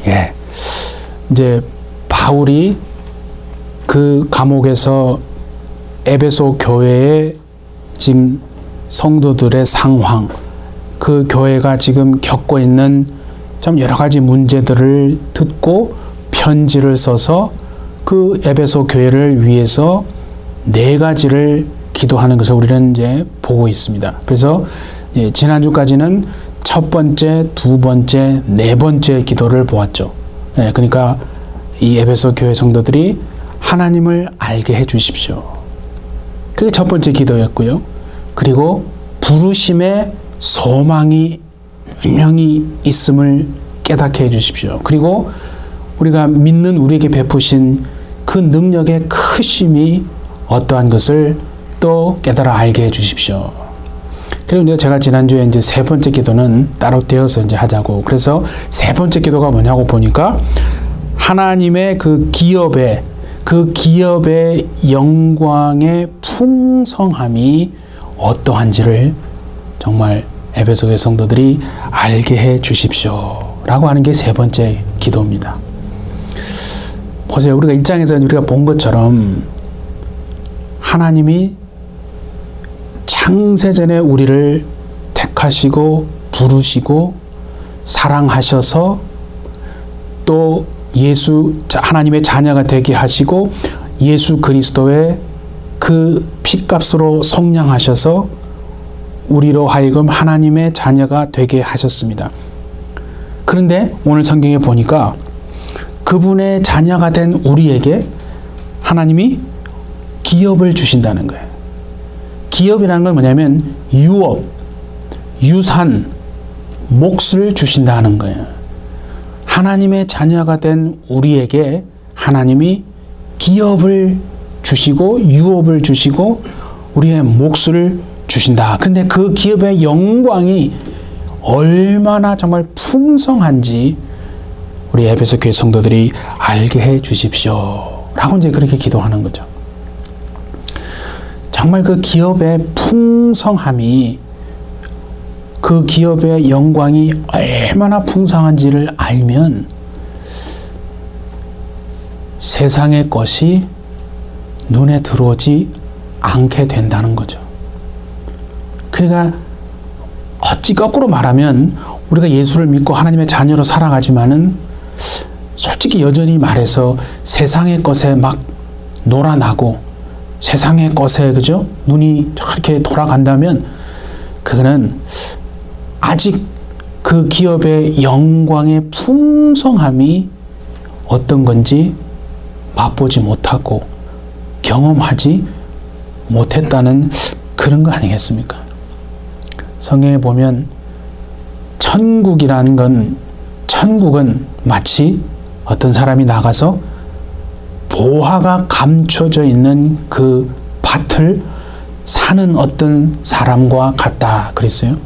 예. 이제 바울이 그 감옥에서 에베소 교회의 지금 성도들의 상황, 그 교회가 지금 겪고 있는 참 여러 가지 문제들을 듣고 편지를 써서 그 에베소 교회를 위해서 4가지를 기도하는 것을 우리는 이제 보고 있습니다. 그래서 지난주까지는 첫 번째, 두 번째, 네 번째 기도를 보았죠. 그러니까 이 에베소 교회 성도들이 하나님을 알게 해 주십시오. 그게 첫 번째 기도였고요. 그리고 부르심에 소망이 분명히 있음을 깨닫게 해 주십시오. 그리고 우리가 믿는 우리에게 베푸신 그 능력의 크심이 어떠한 것을 또 깨달아 알게 해 주십시오. 그리고 이제 제가 지난주에 이제 세 번째 기도는 따로 떼어서 이제 하자고. 그래서 세 번째 기도가 뭐냐고 보니까 하나님의 그 기업의 영광의 풍성함이 어떠한지를 정말 에베소의 성도들이 알게 해 주십시오. 라고 하는 게 세 번째 기도입니다. 보세요. 우리가 1장에서 우리가 본 것처럼 하나님이 창세전에 우리를 택하시고 부르시고 사랑하셔서 또 하나님의 자녀가 되게 하시고 예수 그리스도의 그 피값으로 속량하셔서 우리로 하여금 하나님의 자녀가 되게 하셨습니다. 그런데 오늘 성경에 보니까 그분의 자녀가 된 우리에게 하나님이 기업을 주신다는 거예요. 기업이라는 건 뭐냐면 유업, 유산, 몫을 주신다는 거예요. 하나님의 자녀가 된 우리에게 하나님이 기업을 주시고 유업을 주시고 우리의 몫을 주신다. 그런데 그 기업의 영광이 얼마나 정말 풍성한지 우리 에베소 교회 성도들이 알게 해 주십시오. 라고 이제 그렇게 기도하는 거죠. 정말 그 기업의 풍성함이, 그 기업의 영광이 얼마나 풍성한지를 알면 세상의 것이 눈에 들어오지 않게 된다는 거죠. 그러니까 어찌 거꾸로 말하면 우리가 예수를 믿고 하나님의 자녀로 살아가지만은 솔직히 여전히 말해서 세상의 것에 막 놀아나고 세상의 것에 그죠? 눈이 저렇게 돌아간다면 그거는 아직 그 기업의 영광의 풍성함이 어떤 건지 맛보지 못하고 경험하지 못했다는 그런 거 아니겠습니까? 성경에 보면 천국은 마치 어떤 사람이 나가서 보화가 감춰져 있는 그 밭을 사는 어떤 사람과 같다 그랬어요.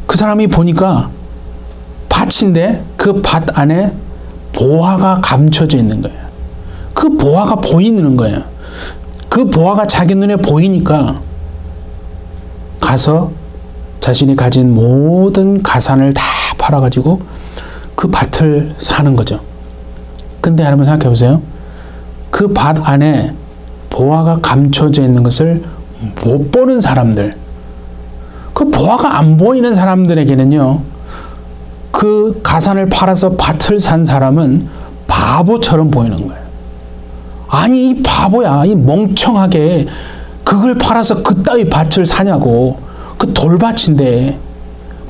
그 사람이 보니까 밭인데 그 밭 안에 보화가 감춰져 있는 거예요. 그 보화가 보이는 거예요. 그 보화가 자기 눈에 보이니까 가서 자신이 가진 모든 가산을 다 팔아가지고 그 밭을 사는 거죠. 근데 여러분 생각해 보세요. 그 밭 안에 보화가 감춰져 있는 것을 못 보는 사람들, 그 보화가 안 보이는 사람들에게는요, 그 가산을 팔아서 밭을 산 사람은 바보처럼 보이는 거예요. 아니, 이 바보야, 이 멍청하게 그걸 팔아서 그따위 밭을 사냐고. 그 돌밭인데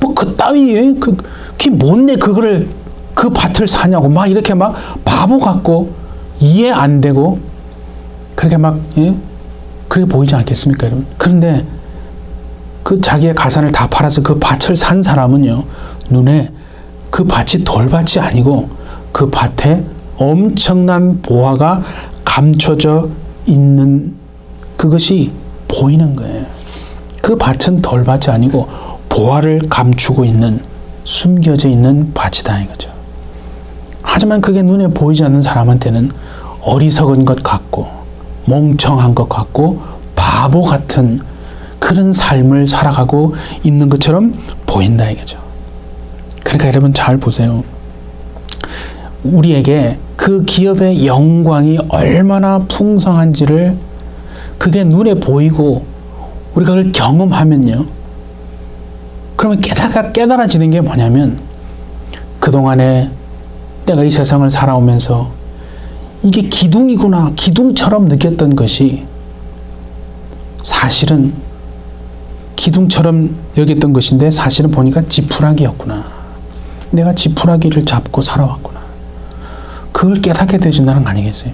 뭐 그따위 그게 뭔데 그거를 그 밭을 사냐고 막 이렇게 막 바보 같고 이해 안 되고 그렇게 막 그렇게 보이지 않겠습니까, 여러분? 그런데 그 자기의 가산을 다 팔아서 그 밭을 산 사람은요, 눈에 그 밭이 돌밭이 아니고 그 밭에 엄청난 보화가 감춰져 있는 그것이 보이는 거예요. 그 밭은 돌밭이 아니고 보화를 감추고 있는, 숨겨져 있는 밭이다 이거죠. 하지만 그게 눈에 보이지 않는 사람한테는 어리석은 것 같고 멍청한 것 같고 바보 같은 그런 삶을 살아가고 있는 것처럼 보인다 이거죠. 그러니까 여러분 잘 보세요. 우리에게 그 기업의 영광이 얼마나 풍성한지를 그게 눈에 보이고 우리가 그걸 경험하면요. 그러면 깨달아지는 게 뭐냐면 그동안에 내가 이 세상을 살아오면서 이게 기둥이구나, 기둥처럼 느꼈던 것이 사실은 기둥처럼 여겼던 것인데 사실은 보니까 지푸라기였구나. 내가 지푸라기를 잡고 살아왔구나. 그걸 깨닫게 되어준다는 거 아니겠어요?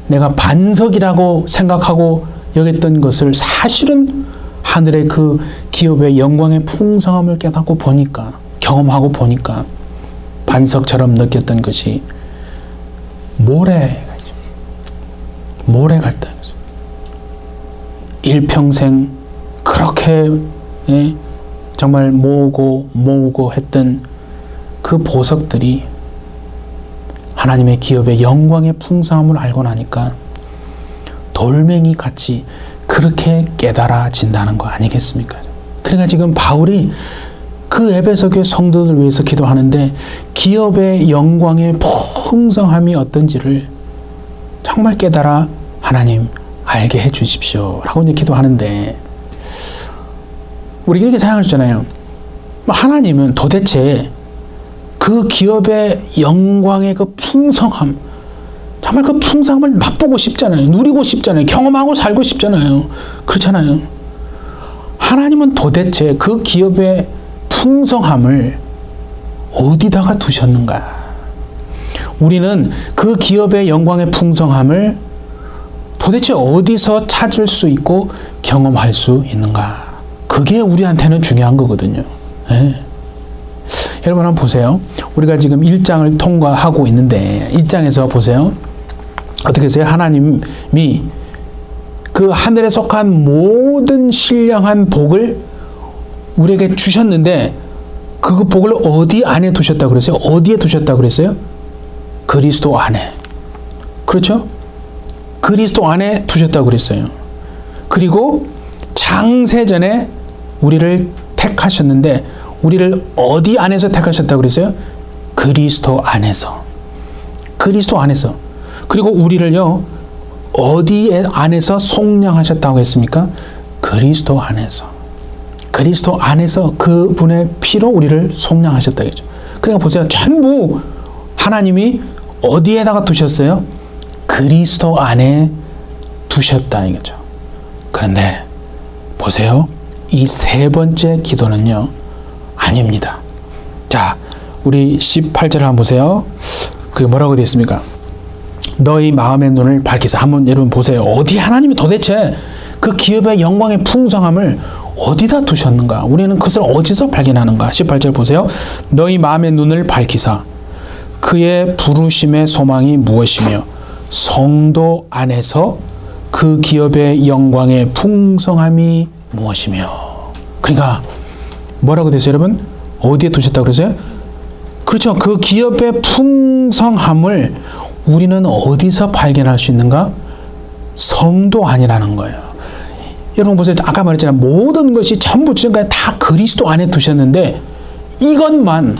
내가 반석이라고 생각하고 여겼던 것을 사실은 하늘의 그 기업의 영광의 풍성함을 깨닫고 보니까, 경험하고 보니까 반석처럼 느꼈던 것이 모래 같다. 일평생 그렇게 정말 모으고 했던 그 보석들이 하나님의 기업의 영광의 풍성함을 알고 나니까 돌멩이 같이 그렇게 깨달아진다는 거 아니겠습니까? 그러니까 지금 바울이 그 에베소 교회 성도들 위해서 기도하는데 기업의 영광의 풍성함이 어떤지를 정말 깨달아 하나님 알게 해 주십시오 라고 이제 기도하는데 우리가 이렇게 생각하잖아요. 하나님은 도대체 그 기업의 영광의 그 풍성함, 정말 그 풍성함을 맛보고 싶잖아요. 누리고 싶잖아요. 경험하고 살고 싶잖아요. 그렇잖아요. 하나님은 도대체 그 기업의 풍성함을 어디다가 두셨는가? 우리는 그 기업의 영광의 풍성함을 도대체 어디서 찾을 수 있고 경험할 수 있는가? 그게 우리한테는 중요한 거거든요. 네. 여러분 한번 보세요. 우리가 지금 1장을 통과하고 있는데 1장에서 보세요. 어떻게 하세요? 하나님이 그 하늘에 속한 모든 신령한 복을 우리에게 주셨는데 그 복을 어디 안에 두셨다고 그랬어요? 어디에 두셨다고 그랬어요? 그리스도 안에. 그렇죠? 그리스도 안에 두셨다고 그랬어요. 그리고 창세전에 우리를 택하셨는데 우리를 어디 안에서 택하셨다고 그랬어요? 그리스도 안에서. 그리스도 안에서. 그리고 우리를요, 어디 안에서 속량하셨다고 했습니까? 그리스도 안에서. 그리스도 안에서 그분의 피로 우리를 속량하셨다 했죠. 그러니까 보세요. 전부 하나님이 어디에다가 두셨어요? 그리스도 안에 두셨다 이거죠. 그런데 보세요. 이 세 번째 기도는요. 아닙니다. 자, 우리 18절을 한번 보세요. 그게 뭐라고 되어 있습니까? 너희 마음의 눈을 밝히사. 한번 여러분 보세요. 어디 하나님이 도대체 그 기업의 영광의 풍성함을 어디다 두셨는가? 우리는 그것을 어디서 발견하는가? 18절 보세요. 너희 마음의 눈을 밝히사 그의 부르심의 소망이 무엇이며 성도 안에서 그 기업의 영광의 풍성함이 무엇이며. 그러니까 뭐라고 되세요, 여러분? 어디에 두셨다고 그러세요? 그렇죠. 그 기업의 풍성함을 우리는 어디서 발견할 수 있는가? 성도 안이라는 거예요. 여러분 보세요. 아까 말했잖아요. 모든 것이 전부 지금까지 다 그리스도 안에 두셨는데 이것만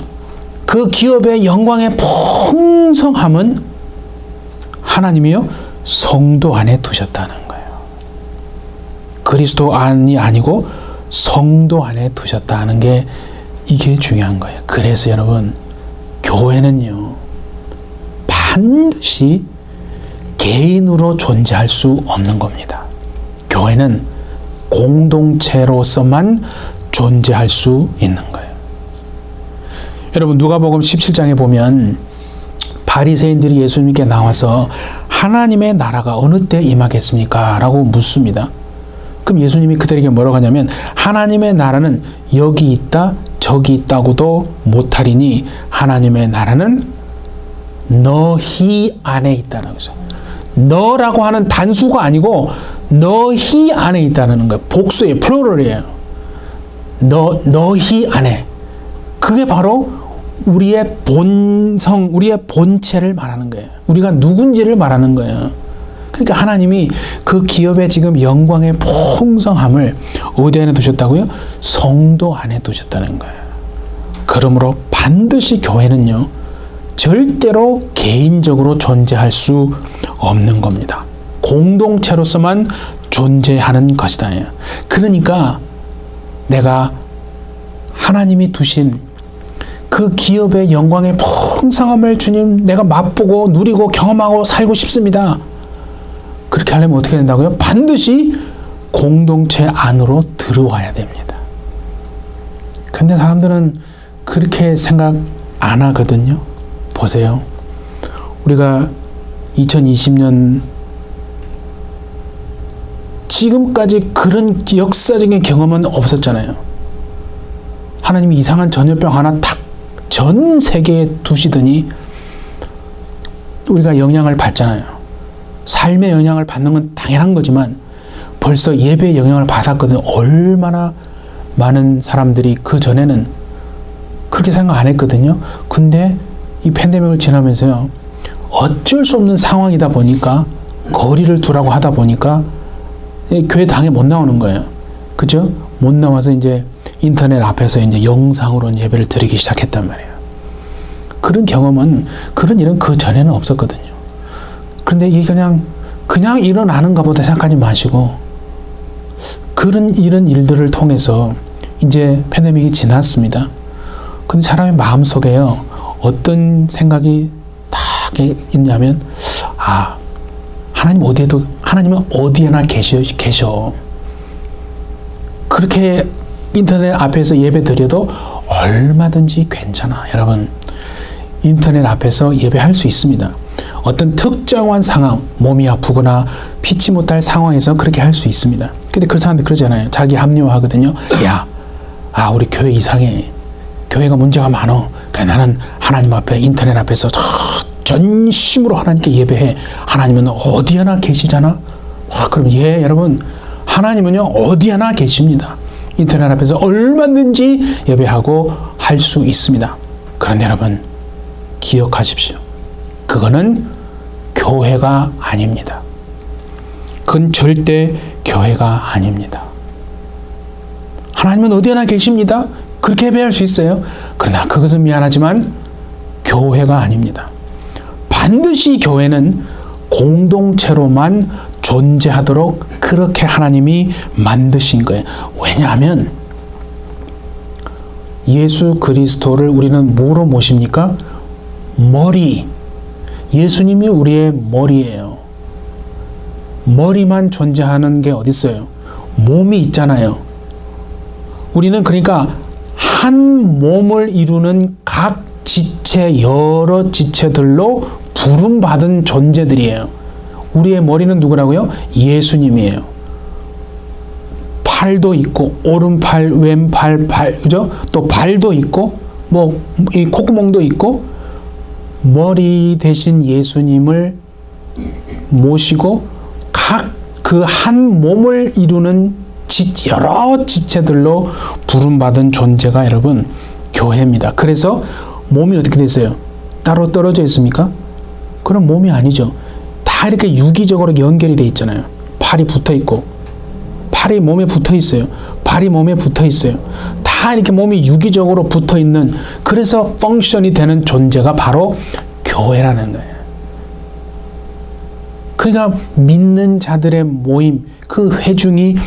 그 기업의 영광의 풍성함은 하나님이요 성도 안에 두셨다는 거예요. 그리스도 안이 아니고 성도 안에 두셨다는 게 이게 중요한 거예요. 그래서 여러분 교회는요 반드시 개인으로 존재할 수 없는 겁니다. 교회는 공동체로서만 존재할 수 있는 거예요. 여러분 누가복음 17장에 보면 바리새인들이 예수님께 나와서 하나님의 나라가 어느 때 임하겠습니까? 라고 묻습니다. 그럼 예수님이 그들에게 뭐라고 하냐면 하나님의 나라는 여기 있다 저기 있다고도 못하리니 하나님의 나라는 너희 안에 있다는 거죠. 너라고 하는 단수가 아니고 너희 안에 있다는 거예요. 복수예요. 플로럴이에요. 너희 안에. 그게 바로 우리의 본성, 우리의 본체를 말하는 거예요. 우리가 누군지를 말하는 거예요. 그러니까 하나님이 그 기업의 지금 영광의 풍성함을 어디 안에 두셨다고요? 성도 안에 두셨다는 거예요. 그러므로 반드시 교회는요, 절대로 개인적으로 존재할 수 없는 겁니다. 공동체로서만 존재하는 것이다. 그러니까 내가 하나님이 두신 그 기업의 영광의 풍성함을 주님 내가 맛보고 누리고 경험하고 살고 싶습니다. 그렇게 하려면 어떻게 된다고요? 반드시 공동체 안으로 들어와야 됩니다. 근데 사람들은 그렇게 생각 안 하거든요. 보세요. 우리가 2020년 지금까지 그런 역사적인 경험은 없었잖아요. 하나님이 이상한 전염병 하나 탁 전 세계에 두시더니 우리가 영향을 받잖아요. 삶의 영향을 받는 건 당연한 거지만 벌써 예배의 영향을 받았거든요. 얼마나 많은 사람들이 그 전에는 그렇게 생각 안 했거든요. 근데 이 팬데믹을 지나면서요. 어쩔 수 없는 상황이다 보니까 거리를 두라고 하다 보니까 교회 당에 못 나오는 거예요. 그죠? 못 나와서 이제 인터넷 앞에서 이제 영상으로 예배를 드리기 시작했단 말이에요. 그런 경험은, 그런 일은 그 전에는 없었거든요. 그런데 이게 그냥 일어나는가 보다 생각하지 마시고, 이런 일들을 통해서 이제 팬데믹이 지났습니다. 근데 사람의 마음속에요, 어떤 생각이 딱 있냐면, 하나님은 어디에나 계셔. 그렇게 인터넷 앞에서 예배 드려도 얼마든지 괜찮아. 여러분, 인터넷 앞에서 예배할 수 있습니다. 어떤 특정한 상황, 몸이 아프거나 피치 못할 상황에서 그렇게 할 수 있습니다. 근데 그 사람들 그러잖아요. 자기 합리화하거든요. 우리 교회 이상해. 교회가 문제가 많어. 그러니까 나는 하나님 앞에 인터넷 앞에서 전심으로 하나님께 예배해. 하나님은 어디에나 계시잖아. 그럼 여러분, 하나님은요 어디에나 계십니다. 인터넷 앞에서 얼마든지 예배하고 할 수 있습니다. 그런데 여러분 기억하십시오. 그거는 교회가 아닙니다. 그건 절대 교회가 아닙니다. 하나님은 어디에나 계십니다. 그렇게 예배할 수 있어요. 그러나 그것은 미안하지만 교회가 아닙니다. 반드시 교회는 공동체로만 존재하도록 그렇게 하나님이 만드신 거예요. 왜냐하면 예수 그리스도를 우리는 뭐로 모십니까? 머리. 예수님이 우리의 머리예요. 머리만 존재하는 게 어디 있어요? 몸이 있잖아요. 우리는 그러니까 한 몸을 이루는 각 지체, 여러 지체들로 부름받은 존재들이에요. 우리의 머리는 누구라고요? 예수님이에요. 팔도 있고, 오른팔, 왼팔, 그죠? 또 발도 있고, 이 콧구멍도 있고, 머리 대신 예수님을 모시고, 각 그 한 몸을 이루는 여러 지체들로 부름받은 존재가 여러분, 교회입니다. 그래서 몸이 어떻게 됐어요? 따로 떨어져 있습니까? 그럼 몸이 아니죠. 다 이렇게 유기적으로 연결이 돼 있잖아요. 팔이 붙어 있고, 팔이 몸에 붙어 있어요. 발이 몸에 붙어 있어요. 다 이렇게 몸이 유기적으로 붙어 있는, 그래서 펑션이 되는 존재가 바로 교회라는 거예요. 그러니까 믿는 자들의 모임, 그 회중이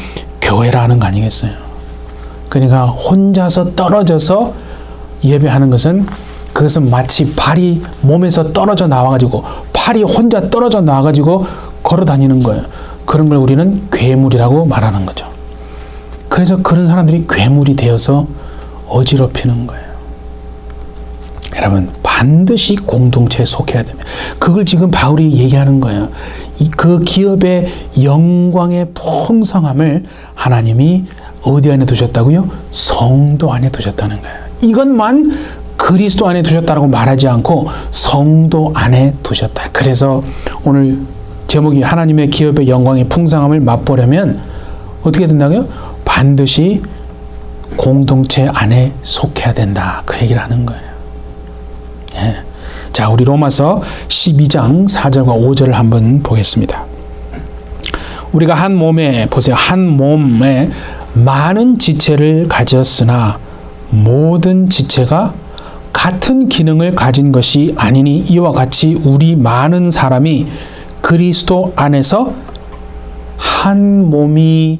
교회라는 거 아니겠어요? 그러니까 혼자서 떨어져서 예배하는 것은, 그것은 마치 발이 몸에서 떨어져 나와가지고, 팔이 혼자 떨어져 나와가지고 걸어 다니는 거예요. 그런 걸 우리는 괴물이라고 말하는 거죠. 그래서 그런 사람들이 괴물이 되어서 어지럽히는 거예요. 여러분, 반드시 공동체에 속해야 됩니다. 그걸 지금 바울이 얘기하는 거예요. 그 기업의 영광의 풍성함을 하나님이 어디 안에 두셨다고요? 성도 안에 두셨다는 거예요. 이것만 그리스도 안에 두셨다고 말하지 않고 성도 안에 두셨다. 그래서 오늘 제목이 하나님의 기업의 영광의 풍성함을 맛보려면 어떻게 된다고요? 반드시 공동체 안에 속해야 된다. 그 얘기를 하는 거예요. 예. 자, 우리 로마서 12장 4절과 5절을 한번 보겠습니다. 우리가 한 몸에, 보세요. 한 몸에 많은 지체를 가졌으나 모든 지체가 같은 기능을 가진 것이 아니니 이와 같이 우리 많은 사람이 그리스도 안에서 한 몸이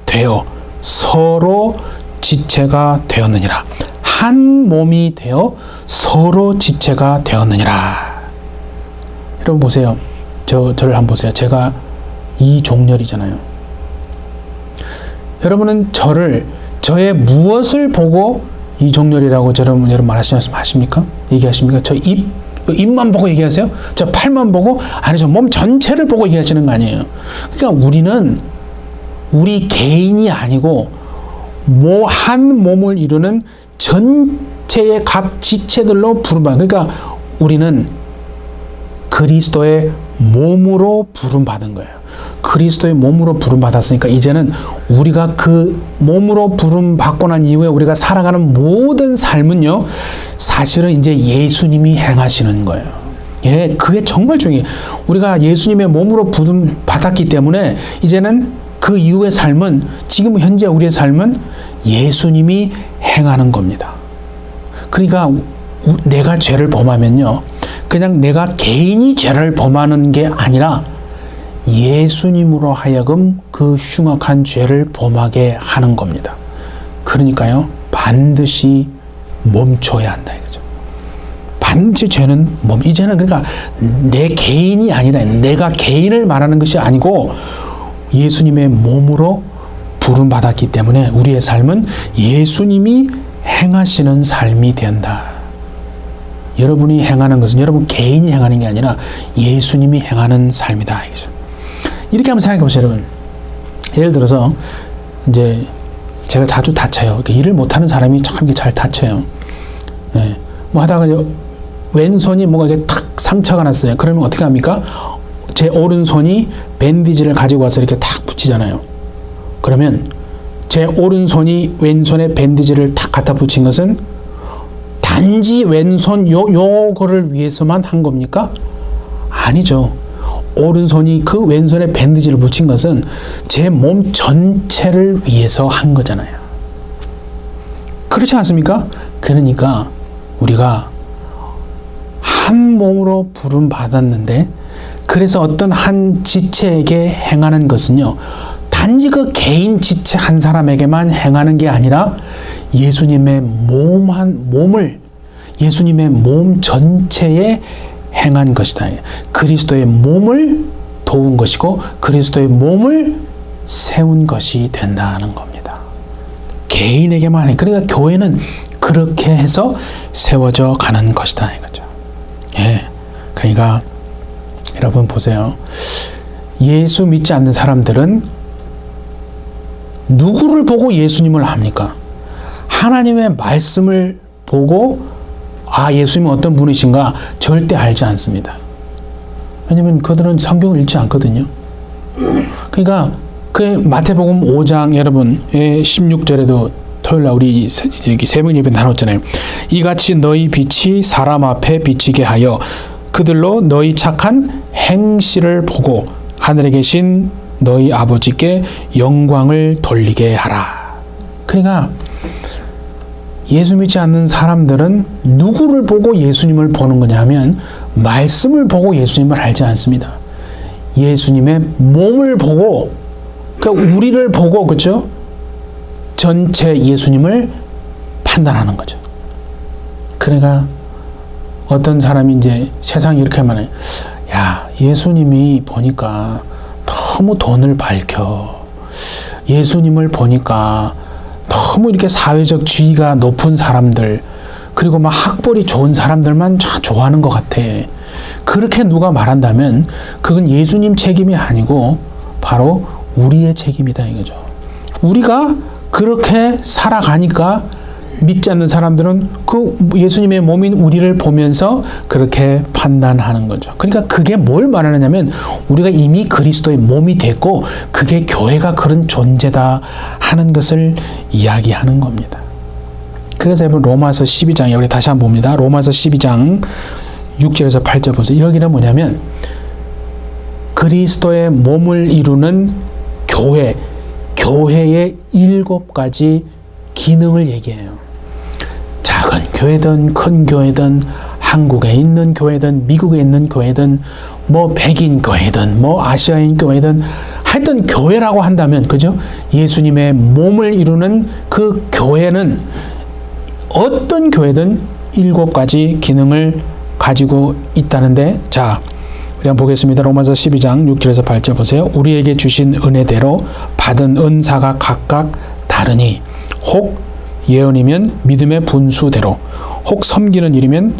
되어 서로 지체가 되었느니라. 한 몸이 되어 서로 지체가 되었느니라. 여러분 보세요. 저를 한번 보세요. 제가 이종렬이잖아요. 여러분은 저의 무엇을 보고 이종렬이라고 여러분 말씀하십니까? 얘기하십니까? 저 입만 보고 얘기하세요? 저 팔만 보고? 아니죠. 몸 전체를 보고 얘기하시는 거 아니에요. 그러니까 우리는 우리 개인이 아니고 한 몸을 이루는 전체의 각 지체들로 부름받는, 그러니까 우리는 그리스도의 몸으로 부름받은 거예요. 그리스도의 몸으로 부름받았으니까 이제는 우리가 그 몸으로 부름받고 난 이후에 우리가 살아가는 모든 삶은요, 사실은 이제 예수님이 행하시는 거예요. 예, 그게 정말 중요해요. 우리가 예수님의 몸으로 부름받았기 때문에 이제는 그 이후의 삶은, 지금 현재 우리의 삶은 예수님이 행하는 겁니다. 그러니까 내가 죄를 범하면요, 그냥 내가 개인이 죄를 범하는 게 아니라 예수님으로 하여금 그 흉악한 죄를 범하게 하는 겁니다. 그러니까요, 반드시 멈춰야 한다 이거죠. 반드시 죄는 이제는 그러니까 내 개인이 아니라, 내가 개인을 말하는 것이 아니고 예수님의 몸으로 부름받았기 때문에 우리의 삶은 예수님이 행하시는 삶이 된다. 여러분이 행하는 것은 여러분 개인이 행하는 게 아니라 예수님이 행하는 삶이다. 이렇게 한번 생각해 보세요, 여러분. 예를 들어서 이제 제가 자주 다쳐요. 일을 못하는 사람이 참 이렇게 잘 다쳐요. 예. 뭐 하다가 왼손이 뭔가 이렇게 탁 상처가 났어요. 그러면 어떻게 합니까? 제 오른손이 밴디지를 가지고 와서 이렇게 탁 붙이잖아요. 그러면 제 오른손이 왼손에 밴디지를 탁 갖다 붙인 것은 단지 왼손 요거를 위해서만 한 겁니까? 아니죠. 오른손이 그 왼손에 밴디지를 붙인 것은 제 몸 전체를 위해서 한 거잖아요. 그렇지 않습니까? 그러니까 우리가 한 몸으로 부름받았는데, 그래서 어떤 한 지체에게 행하는 것은요, 단지 그 개인 지체 한 사람에게만 행하는 게 아니라 예수님의 몸을 예수님의 몸 전체에 행한 것이다. 그리스도의 몸을 도운 것이고 그리스도의 몸을 세운 것이 된다는 겁니다. 개인에게만 해. 그러니까 교회는 그렇게 해서 세워져 가는 것이다 이거죠. 예. 그러니까 여러분 보세요. 예수 믿지 않는 사람들은 누구를 보고 예수님을 합니까? 하나님의 말씀을 보고 예수님은 어떤 분이신가 절대 알지 않습니다. 왜냐하면 그들은 성경을 읽지 않거든요. 그러니까 그 마태복음 5장 여러분 16절에도 토요일날 우리 새벽 예배 나눴잖아요. 이같이 너희 빛이 사람 앞에 비치게 하여 그들로 너희 착한 행실을 보고 하늘에 계신 너희 아버지께 영광을 돌리게 하라. 그러니까 예수 믿지 않는 사람들은 누구를 보고 예수님을 보는 거냐 하면 말씀을 보고 예수님을 알지 않습니다. 예수님의 몸을 보고, 그러니까 우리를 보고, 그렇죠? 전체 예수님을 판단하는 거죠. 그러니까 어떤 사람이 이제 세상이 이렇게 말해요. 야, 예수님이 보니까 너무 돈을 밝혀. 예수님을 보니까 너무 이렇게 사회적 지위가 높은 사람들, 그리고 막 학벌이 좋은 사람들만 좋아하는 것 같아. 그렇게 누가 말한다면 그건 예수님 책임이 아니고 바로 우리의 책임이다 이거죠. 우리가 그렇게 살아가니까 믿지 않는 사람들은 그 예수님의 몸인 우리를 보면서 그렇게 판단하는 거죠. 그러니까 그게 뭘 말하느냐면 우리가 이미 그리스도의 몸이 됐고 그게 교회가 그런 존재다 하는 것을 이야기하는 겁니다. 그래서 여러분 로마서 12장에 우리 다시 한번 봅니다. 로마서 12장 6절에서 8절 보세요. 여기는 뭐냐면 그리스도의 몸을 이루는 교회의 7가지 기능을 얘기해요. 자, 작은 교회든 큰 교회든 한국에 있는 교회든 미국에 있는 교회든 뭐 백인 교회든 뭐 아시아인 교회든 하여튼 교회라고 한다면 그죠? 예수님의 몸을 이루는 그 교회는 어떤 교회든 7가지 기능을 가지고 있다는데, 자, 우리 한번 보겠습니다. 로마서 12장 6절에서 8절 보세요. 우리에게 주신 은혜대로 받은 은사가 각각 다르니 혹 예언이면 믿음의 분수대로, 혹 섬기는 일이면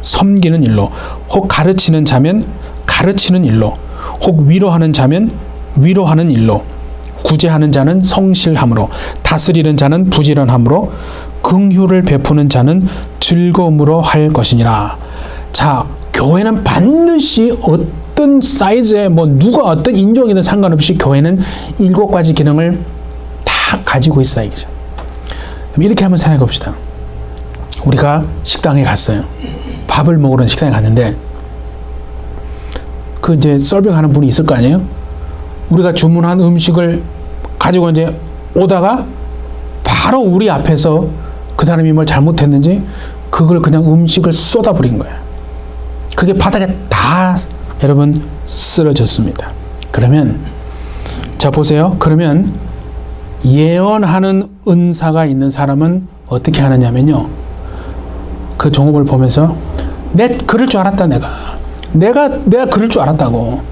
섬기는 일로, 혹 가르치는 자면 가르치는 일로, 혹 위로하는 자면 위로하는 일로, 구제하는 자는 성실함으로, 다스리는 자는 부지런함으로, 긍휼을 베푸는 자는 즐거움으로 할 것이니라. 자, 교회는 반드시 어떤 사이즈의 뭐 누가 어떤 인종이든 상관없이 교회는 7가지 기능을 다 가지고 있어요. 이렇게 한번 생각해 봅시다. 우리가 식당에 갔어요. 밥을 먹으러 식당에 갔는데 그 이제 서빙하는 분이 있을 거 아니에요? 우리가 주문한 음식을 가지고 이제 오다가 바로 우리 앞에서 그 사람이 뭘 잘못했는지 그걸 그냥 음식을 쏟아버린 거예요. 그게 바닥에 다 여러분 쓰러졌습니다. 그러면 자 보세요. 그러면 예언하는 은사가 있는 사람은 어떻게 하느냐면요. 그 종업을 보면서 내 그럴 줄 알았다 내가 그럴 줄 알았다고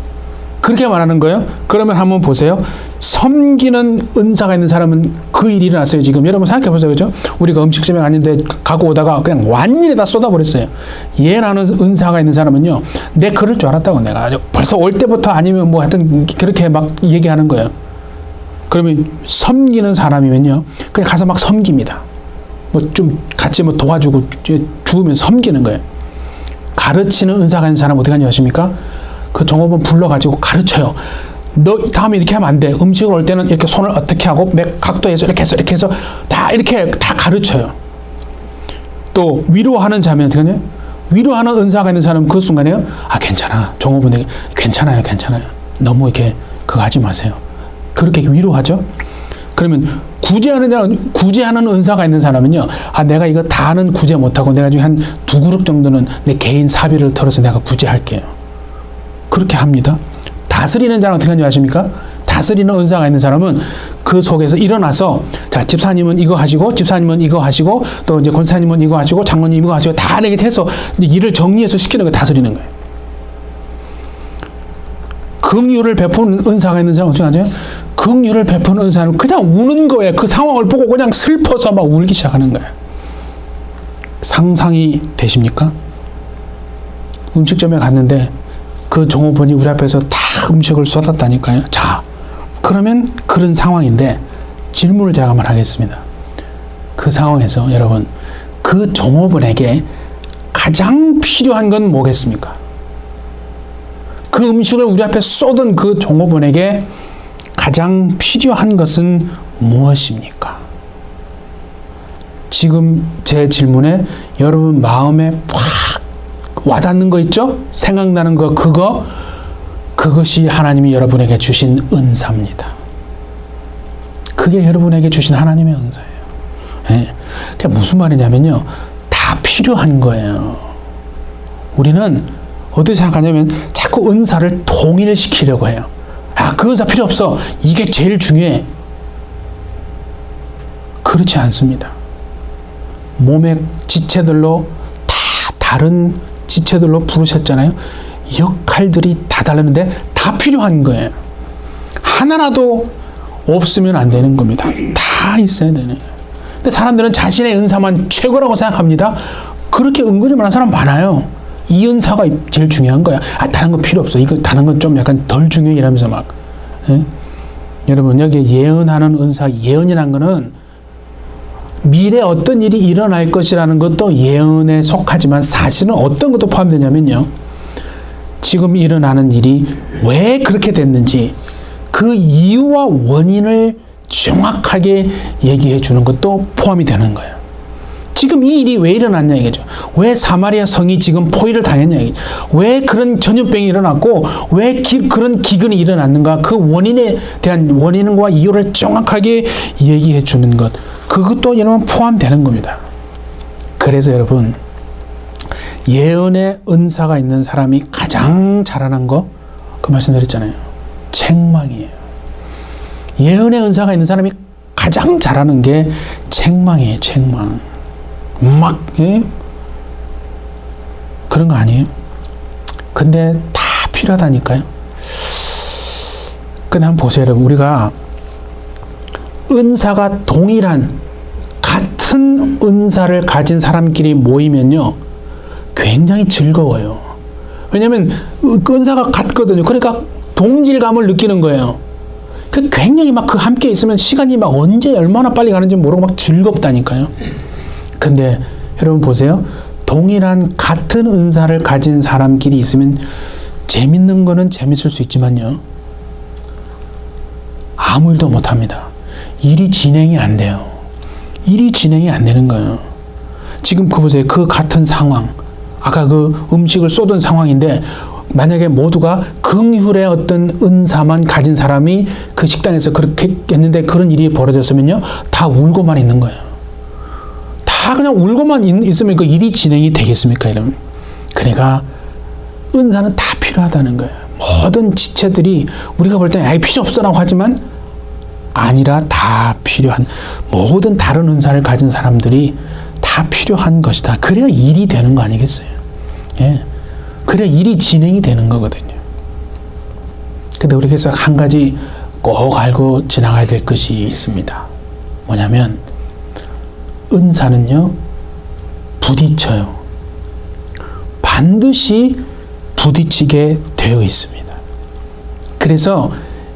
그렇게 말하는 거예요. 그러면 한번 보세요. 섬기는 은사가 있는 사람은 그 일이 일어났어요. 지금 여러분 생각해 보세요. 그죠? 우리가 음식점에 갔는데 가고 오다가 그냥 완전히 다 쏟아버렸어요. 예언하는 은사가 있는 사람은요. 내 그럴 줄 알았다고 내가 벌써 올 때부터 아니면 뭐 하여튼 그렇게 막 얘기하는 거예요. 그러면 섬기는 사람이면요. 그냥 가서 막 섬깁니다. 뭐 좀 같이 뭐 도와주고 죽으면 섬기는 거예요. 가르치는 은사가 있는 사람 어떻게 하냐 하십니까? 그 종업원 불러가지고 가르쳐요. 너 다음에 이렇게 하면 안 돼. 음식을 올 때는 이렇게 손을 어떻게 하고 몇 각도에서 이렇게 해서 다 이렇게 다 가르쳐요. 또 위로하는 자면 어떻게 하냐? 위로하는 은사가 있는 사람은 그 순간에요. 아 괜찮아. 종업원에게 괜찮아요. 너무 이렇게 그거 하지 마세요. 그렇게 위로하죠. 그러면 구제하는 은사가 있는 사람은요. 아 내가 이거 다는 구제 못하고 내가 지금 한 2그룹 정도는 내 개인 사비를 털어서 내가 구제할게요. 그렇게 합니다. 다스리는 자는 어떻게 하는지 아십니까? 다스리는 은사가 있는 사람은 그 속에서 일어나서 자 집사님은 이거 하시고 집사님은 이거 하시고 또 이제 권사님은 이거 하시고 장로님 이거 하시고 다 이렇게 해서 일을 정리해서 시키는 거 다스리는 거예요. 긍휼을 베푸는 은사가 있는 사람은 어떻게 하죠? 긍휼을 베푸는 은사는 그냥 우는 거예요. 그 상황을 보고 그냥 슬퍼서 막 울기 시작하는 거예요. 상상이 되십니까? 음식점에 갔는데 그 종업원이 우리 앞에서 다 음식을 쏟았다니까요. 자, 그러면 그런 상황인데 질문을 제가 한번 하겠습니다. 그 상황에서 여러분 그 종업원에게 가장 필요한 건 뭐겠습니까? 그 음식을 우리 앞에 쏟은 그 종업원에게 가장 필요한 것은 무엇입니까? 지금 제 질문에 여러분 마음에 확 와닿는 거 있죠? 생각나는 거 그것이 하나님이 여러분에게 주신 은사입니다. 그게 여러분에게 주신 하나님의 은사예요. 네. 그게 무슨 말이냐면요. 다 필요한 거예요. 우리는 어떻게 생각하냐면 자꾸 은사를 동일시키려고 해요. 아, 그 은사 필요 없어. 이게 제일 중요해. 그렇지 않습니다. 몸의 지체들로 다 다른 지체들로 부르셨잖아요. 역할들이 다 다르는데 다 필요한 거예요. 하나라도 없으면 안 되는 겁니다. 다 있어야 되는 거예요. 근데 사람들은 자신의 은사만 최고라고 생각합니다. 그렇게 은근히 말하는 사람 많아요. 이 은사가 제일 중요한 거야. 아, 다른 건 필요 없어. 이거 다른 건 좀 약간 덜 중요해 이러면서 막. 예? 여러분 여기 예언하는 은사, 예언이라는 거는 미래 어떤 일이 일어날 것이라는 것도 예언에 속하지만 사실은 어떤 것도 포함되냐면요. 지금 일어나는 일이 왜 그렇게 됐는지 그 이유와 원인을 정확하게 얘기해 주는 것도 포함이 되는 거예요. 지금 이 일이 왜 일어났냐 이거죠. 왜 사마리아 성이 지금 포위를 당했냐 이거죠. 왜 그런 전염병이 일어났고 왜 그런 기근이 일어났는가 그 원인에 대한 원인과 이유를 정확하게 얘기해 주는 것. 그것도 여러분 포함되는 겁니다. 그래서 여러분, 예언의 은사가 있는 사람이 가장 자라난 거, 그 말씀드렸잖아요. 책망이에요. 예언의 은사가 있는 사람이 가장 잘하는 게 책망이에요. 책망. 막 그런 거 아니에요? 근데 다 필요하다니까요. 근데 한번 보세요, 여러분. 우리가 은사가 동일한 같은 은사를 가진 사람끼리 모이면요, 굉장히 즐거워요. 왜냐하면 은사가 같거든요. 그러니까 동질감을 느끼는 거예요. 굉장히 막 그 함께 있으면 시간이 막 언제 얼마나 빨리 가는지 모르고 막 즐겁다니까요. 근데 여러분 보세요. 동일한 같은 은사를 가진 사람끼리 있으면 재밌는 거는 재밌을 수 있지만요, 아무 일도 못합니다. 일이 진행이 안 돼요. 일이 진행이 안 되는 거예요. 지금 그 보세요. 그 같은 상황, 아까 그 음식을 쏟은 상황인데, 만약에 모두가 긍휼의 어떤 은사만 가진 사람이 그 식당에서 그렇게 했는데 그런 일이 벌어졌으면요, 다 울고만 있는 거예요. 다 그냥 울고만 있으면 그 일이 진행이 되겠습니까, 여러분? 그러니까 은사는 다 필요하다는 거예요. 모든 지체들이 우리가 볼 때 아예 필요 없어라고 하지만 아니라 다 필요한, 모든 다른 은사를 가진 사람들이 다 필요한 것이다. 그래야 일이 되는 거 아니겠어요? 예. 그래야 일이 진행이 되는 거거든요. 근데 우리 그래서 한 가지 꼭 알고 지나가야 될 것이 있습니다. 뭐냐면, 은사는요, 부딪혀요. 반드시 부딪히게 되어 있습니다. 그래서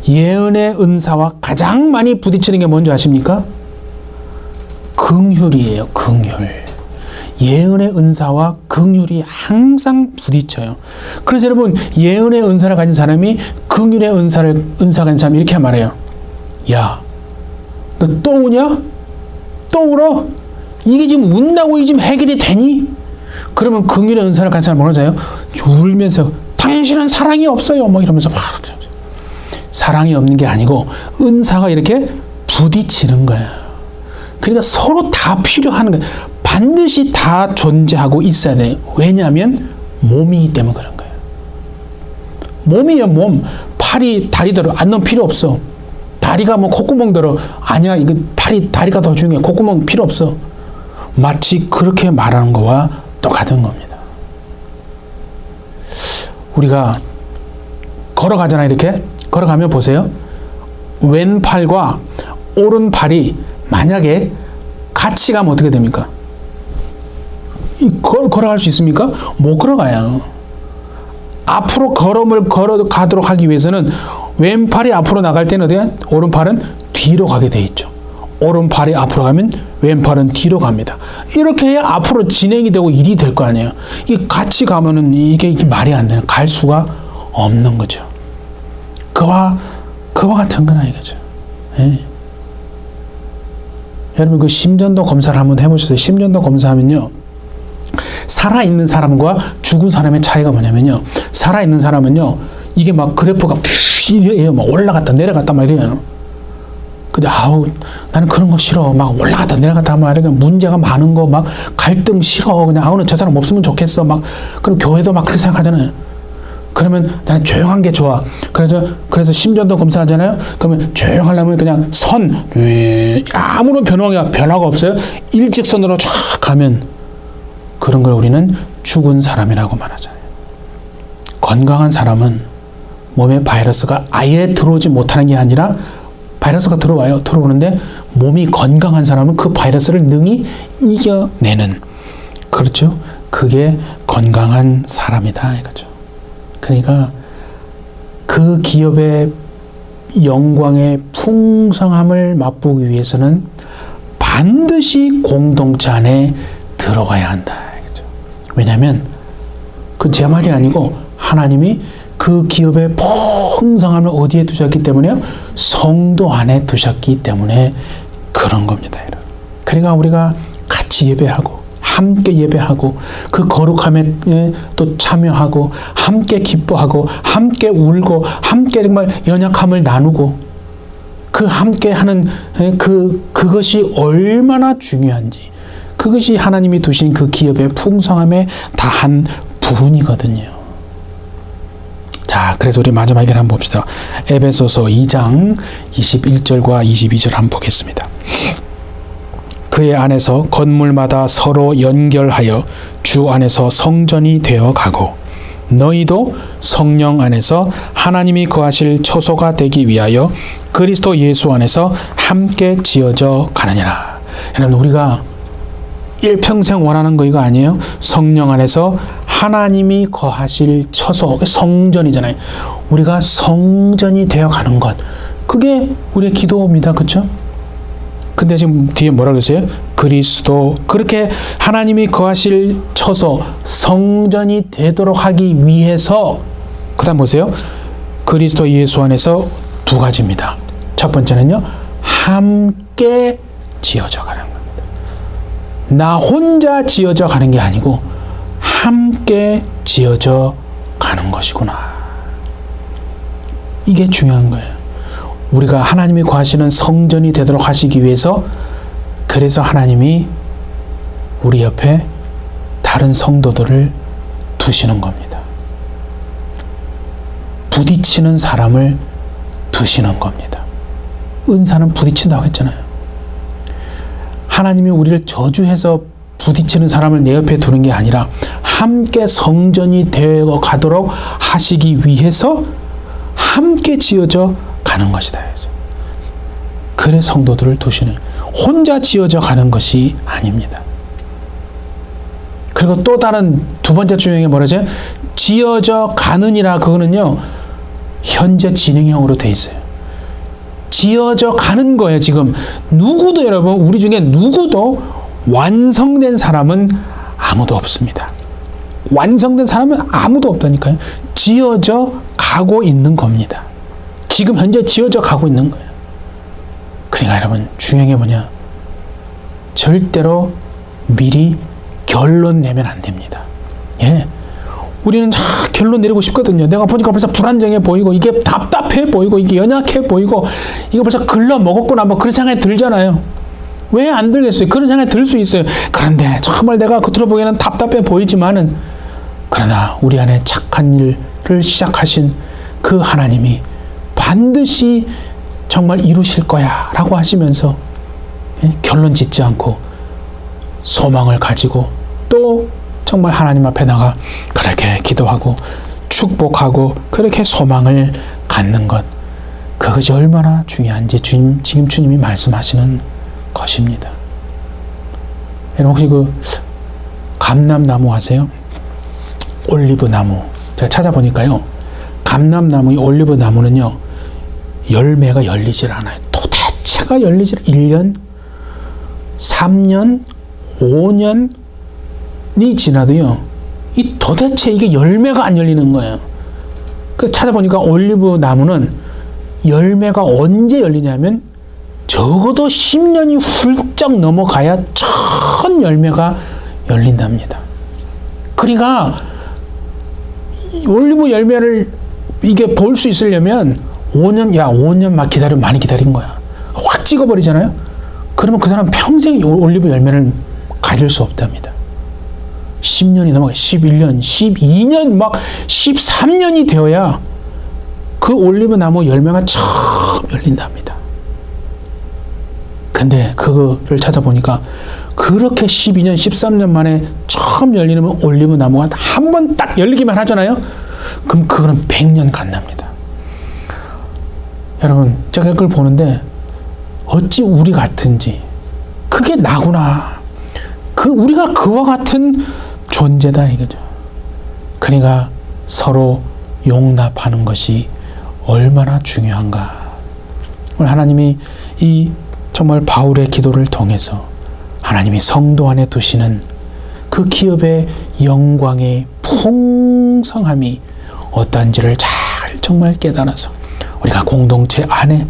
예언의 은사와 가장 많이 부딪히는 게 뭔지 아십니까? 긍휼이에요. 긍휼. 예언의 은사와 긍휼이 항상 부딪혀요. 그래서 여러분, 예언의 은사를 가진 사람이 긍휼의 은사가 가진 사람이 이렇게 말해요. 야, 너 또 우냐? 또 울어? 이게 지금 운다고 이게 지금 해결이 되니? 그러면 긍휼의 은사를 가진 사람은 뭐라고 해요? 울면서 당신은 사랑이 없어요. 막 이러면서 막 사랑이 없는 게 아니고 은사가 이렇게 부딪히는 거예요. 그러니까 서로 다 필요한 거예요. 반드시 다 존재하고 있어야 돼요. 왜냐하면 몸이기 때문에 그런 거예요. 몸이에요, 몸. 팔이 다리대로 안 넣으면 필요 없어. 다리가 뭐 콧구멍대로, 아니야, 이거 다리가 더 중요해. 콧구멍 필요 없어. 마치 그렇게 말하는 거와 똑같은 겁니다. 우리가 걸어가잖아요, 이렇게. 걸어가면 보세요. 왼팔과 오른팔이 만약에 같이 가면 어떻게 됩니까? 걸어갈 수 있습니까? 못 걸어가요. 앞으로 걸음을 걸어가도록 하기 위해서는 왼팔이 앞으로 나갈 때는 어떻게? 오른팔은 뒤로 가게 돼 있죠. 오른팔이 앞으로 가면 왼팔은 뒤로 갑니다. 이렇게 해야 앞으로 진행이 되고 일이 될 거 아니에요. 이게 같이 가면은 이게 말이 안 되는, 갈 수가 없는 거죠. 그와 같은 거나 이거죠. 예. 여러분, 그 심전도 검사를 한번 해보셨어요? 심전도 검사하면요, 살아있는 사람과 죽은 사람의 차이가 뭐냐면요, 살아있는 사람은요, 이게 막 그래프가 이래요. 막 올라갔다 내려갔다 막 이래요. 근데 나는 그런 거 싫어. 막 올라갔다 내려갔다 막 이렇게 문제가 많은 거, 막 갈등 싫어. 그냥 저 사람 없으면 좋겠어. 막 그럼 교회도 막 그렇게 생각하잖아요. 그러면 나는 조용한 게 좋아. 그래서 심전도 검사하잖아요. 그러면 조용하려면 그냥 아무런 변화가 없어요. 일직선으로 쫙 가면 그런 걸 우리는 죽은 사람이라고 말하잖아요. 건강한 사람은 몸에 바이러스가 아예 들어오지 못하는 게 아니라 바이러스가 들어오는데 몸이 건강한 사람은 그 바이러스를 능히 이겨내는, 그렇죠? 그게 건강한 사람이다 이거죠. 그러니까 그 기업의 영광의 풍성함을 맛보기 위해서는 반드시 공동체 안에 들어가야 한다 이거죠. 왜냐하면 그 제 말이 아니고 하나님이 그 기업의 풍성함을 어디에 두셨기 때문에요? 성도 안에 두셨기 때문에 그런 겁니다. 여러분. 그러니까 우리가 같이 예배하고 함께 예배하고 그 거룩함에 또 참여하고 함께 기뻐하고 함께 울고 함께 정말 연약함을 나누고 그 함께 하는 그것이 얼마나 중요한지, 그것이 하나님이 두신 그 기업의 풍성함에 다한 부분이거든요. 자, 그래서 우리 마지막 얘기를 한번 봅시다. 에베소서 2장 21절과 22절 한번 보겠습니다. 그의 안에서 건물마다 서로 연결하여 주 안에서 성전이 되어 가고 너희도 성령 안에서 하나님이 거하실 처소가 되기 위하여 그리스도 예수 안에서 함께 지어져 가느니라. 여러분, 우리가 일평생 원하는 거 이거 아니에요? 성령 안에서 하나님이 거하실 처소, 성전이잖아요. 우리가 성전이 되어 가는 것, 그게 우리의 기도입니다. 그렇죠? 근데 지금 뒤에 뭐라고 했어요? 그리스도, 그렇게 하나님이 거하실 처소, 성전이 되도록 하기 위해서, 그 다음 보세요. 그리스도 예수 안에서 두 가지입니다. 첫 번째는요, 함께 지어져 가는 겁니다. 나 혼자 지어져 가는 게 아니고 함께 지어져 가는 것이구나. 이게 중요한 거예요. 우리가 하나님이 거하시는 성전이 되도록 하시기 위해서, 그래서 하나님이 우리 옆에 다른 성도들을 두시는 겁니다. 부딪히는 사람을 두시는 겁니다. 은사는 부딪힌다고 했잖아요. 하나님이 우리를 저주해서 부딪히는 사람을 내 옆에 두는 게 아니라 함께 성전이 되어 가도록 하시기 위해서 함께 지어져 가는 것이다. 그래 성도들을 두시는, 혼자 지어져 가는 것이 아닙니다. 그리고 또 다른 두 번째 중요한 게 뭐라죠? 지어져 가느니라. 그거는요, 현재 진행형으로 돼 있어요. 지어져 가는 거예요. 지금 누구도, 여러분, 우리 중에 누구도 완성된 사람은 아무도 없습니다. 완성된 사람은 아무도 없다니까요. 지어져 가고 있는 겁니다. 지금 현재 지어져 가고 있는 거예요. 그러니까 여러분, 중요한 게 뭐냐? 절대로 미리 결론 내면 안 됩니다. 예. 우리는 결론 내리고 싶거든요. 내가 보니까 벌써 불안정해 보이고, 이게 답답해 보이고, 이게 연약해 보이고, 이거 벌써 글러 먹었구나, 뭐 그런 생각이 들잖아요. 왜 안 들겠어요? 그런 생각이 들 수 있어요. 그런데 정말 내가 겉으로 보기에는 답답해 보이지만은, 그러나 우리 안에 착한 일을 시작하신 그 하나님이 반드시 정말 이루실 거야 라고 하시면서, 결론 짓지 않고 소망을 가지고 또 정말 하나님 앞에 나가 그렇게 기도하고 축복하고 그렇게 소망을 갖는 것, 그것이 얼마나 중요한지 지금 주님이 말씀하시는 것입니다. 여러분, 혹시 그 감람나무 아세요? 올리브나무. 제가 찾아보니까요, 감람나무, 올리브나무는요, 열매가 열리질 않아요. 도대체가 열리질, 1년, 3년, 5년이 지나도요, 이 도대체 이게 열매가 안 열리는 거예요. 그 찾아보니까 올리브 나무는 열매가 언제 열리냐면 적어도 10년이 훌쩍 넘어가야 첫 열매가 열린답니다. 그러니까 올리브 열매를 이게 볼 수 있으려면 5년 막 기다리면 많이 기다린 거야. 확 찍어버리잖아요. 그러면 그 사람 평생 올리브 열매를 가질 수 없답니다. 10년이 넘어가, 11년, 12년, 막 13년이 되어야 그 올리브 나무 열매가 처음 열린답니다. 근데 그거를 찾아보니까 그렇게 12년, 13년 만에 처음 열리는 올리브 나무가 한 번 딱 열리기만 하잖아요. 그럼 그거는 100년 간답니다. 여러분, 제가 그걸 보는데 어찌 우리 같은지, 그게 나구나. 우리가 그와 같은 존재다 이거죠. 그러니까 서로 용납하는 것이 얼마나 중요한가. 오늘 하나님이 이 정말 바울의 기도를 통해서 하나님이 성도 안에 두시는 그 기업의 영광의 풍성함이 어떠한지를 잘 정말 깨달아서 우리가 공동체 안에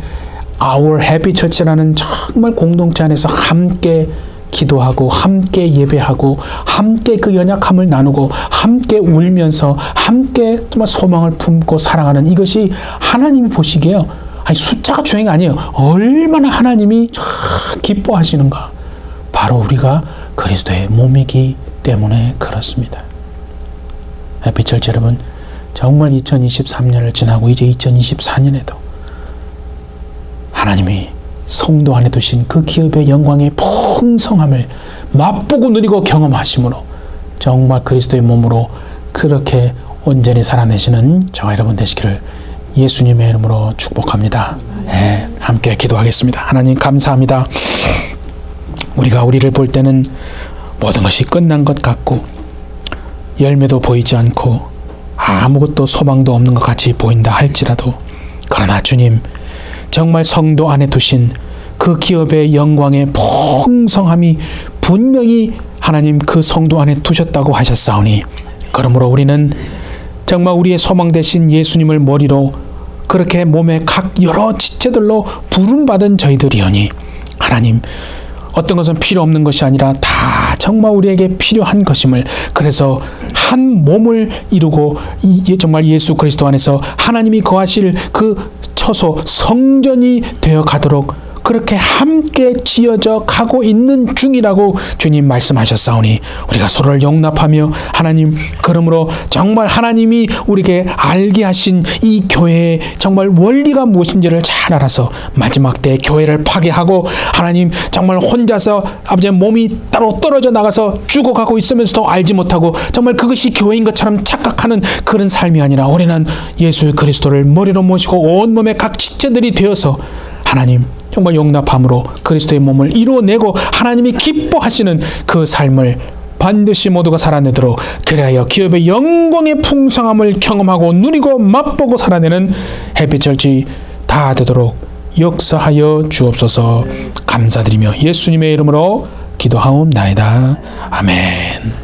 Our Happy Church라는 정말 공동체 안에서 함께 기도하고 함께 예배하고 함께 그 연약함을 나누고 함께 울면서 함께 정말 소망을 품고 사랑하는, 이것이 하나님이 보시기에요, 아니 숫자가 중요한 게 아니에요. 얼마나 하나님이 기뻐하시는가. 바로 우리가 그리스도의 몸이기 때문에 그렇습니다. 햇빛철 여러분, 정말 2023년을 지나고 이제 2024년에도 하나님이 성도 안에 두신 그 기업의 영광의 풍성함을 맛보고 누리고 경험하심으로 정말 그리스도의 몸으로 그렇게 온전히 살아내시는 저와 여러분 되시기를 예수님의 이름으로 축복합니다. 네, 함께 기도하겠습니다. 하나님 감사합니다. 우리가 우리를 볼 때는 모든 것이 끝난 것 같고 열매도 보이지 않고 아무것도 소망도 없는 것 같이 보인다 할지라도, 그러나 주님 정말 성도 안에 두신 그 기업의 영광의 풍성함이 분명히 하나님 그 성도 안에 두셨다고 하셨사오니, 그러므로 우리는 정말 우리의 소망 되신 예수님을 머리로 그렇게 몸의 각 여러 지체들로 부름받은 저희들이오니, 하나님 어떤 것은 필요 없는 것이 아니라 다 정말 우리에게 필요한 것임을, 그래서 한 몸을 이루고 정말 예수 그리스도 안에서 하나님이 거하실 그 처소 성전이 되어 가도록 그렇게 함께 지어져 가고 있는 중이라고 주님 말씀하셨사오니, 우리가 서로를 용납하며 하나님, 그러므로 정말 하나님이 우리에게 알게 하신 이 교회의 정말 원리가 무엇인지를 잘 알아서 마지막 때 교회를 파괴하고 하나님 정말 혼자서 아버지의 몸이 따로 떨어져 나가서 죽어가고 있으면서도 알지 못하고 정말 그것이 교회인 것처럼 착각하는 그런 삶이 아니라, 우리는 예수 그리스도를 머리로 모시고 온몸의 각 지체들이 되어서 하나님 정말 용납함으로 그리스도의 몸을 이루어내고 하나님이 기뻐하시는 그 삶을 반드시 모두가 살아내도록, 그리하여 기업의 영광의 풍성함을 경험하고 누리고 맛보고 살아내는 햇빛철지 다 되도록 역사하여 주옵소서. 감사드리며 예수님의 이름으로 기도하옵나이다. 아멘.